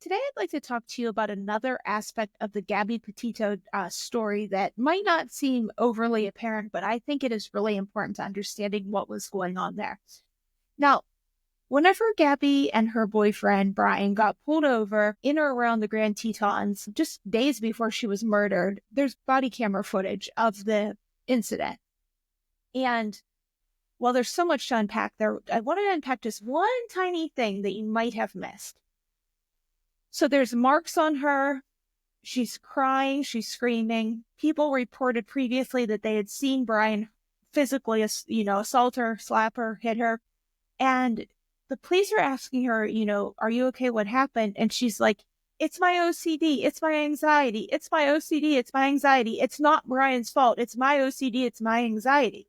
Today, I'd like to talk to you about another aspect of the Gabby Petito story that might not seem overly apparent, but I think it is really important to understanding what was going on there. Now, whenever Gabby and her boyfriend, Brian, got pulled over in or around the Grand Tetons just days before she was murdered, there's body camera footage of the incident. And while there's so much to unpack there, I want to unpack just one tiny thing that you might have missed. So there's marks on her. She's crying. She's screaming. People reported previously that they had seen Brian physically, assault her, slap her, hit her. And the police are asking her, are you okay? What happened? And she's like, it's my OCD. It's my anxiety. It's my OCD. It's my anxiety. It's not Brian's fault. It's my OCD. It's my anxiety.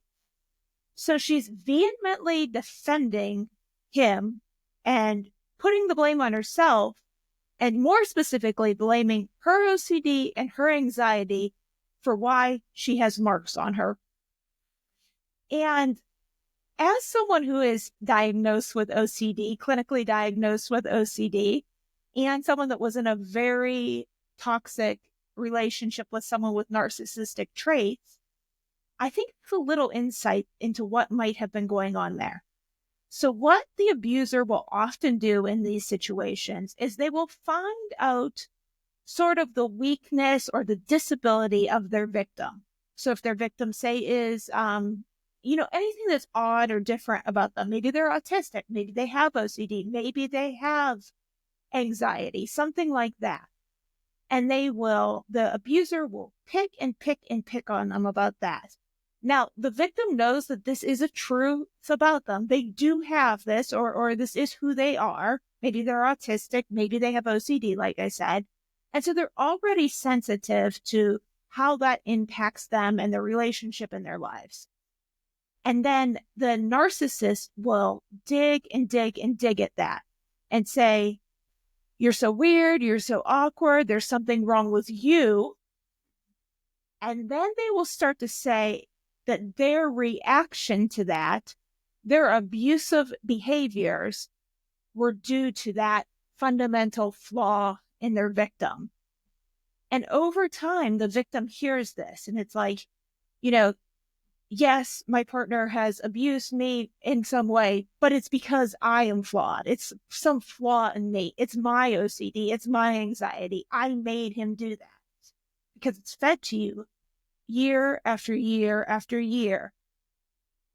So she's vehemently defending him and putting the blame on herself, and more specifically, blaming her OCD and her anxiety for why she has marks on her. And as someone who is diagnosed with OCD, clinically diagnosed with OCD, and someone that was in a very toxic relationship with someone with narcissistic traits, I think it's a little insight into what might have been going on there. So what the abuser will often do in these situations is they will find out sort of the weakness or the disability of their victim. So if their victim, say, is, anything that's odd or different about them, maybe they're autistic, maybe they have OCD, maybe they have anxiety, something like that. And the abuser will pick and pick and pick on them about that. Now, the victim knows that this is a truth about them. They do have this, or this is who they are. Maybe they're autistic. Maybe they have OCD, like I said. And so they're already sensitive to how that impacts them and their relationship in their lives. And then the narcissist will dig and dig and dig at that and say, you're so weird. You're so awkward. There's something wrong with you. And then they will start to say that their reaction to that, their abusive behaviors, were due to that fundamental flaw in their victim. And over time, the victim hears this and it's like, yes, my partner has abused me in some way, but it's because I am flawed. It's some flaw in me. It's my OCD. It's my anxiety. I made him do that because it's fed to you year after year after year.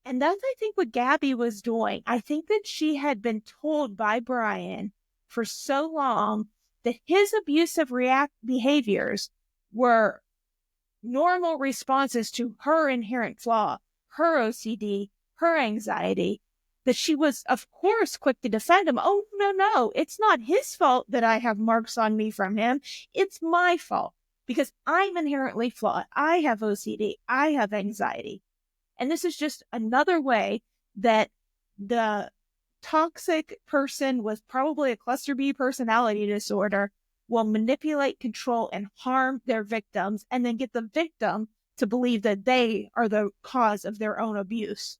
And that's, I think, what Gabby was doing. I think that she had been told by Brian for so long that his abusive behaviors were normal responses to her inherent flaw, her OCD, her anxiety, that she was, of course, quick to defend him. Oh, no, it's not his fault that I have marks on me from him. It's my fault. Because I'm inherently flawed. I have OCD. I have anxiety. And this is just another way that the toxic person with probably a cluster B personality disorder will manipulate, control, and harm their victims, and then get the victim to believe that they are the cause of their own abuse.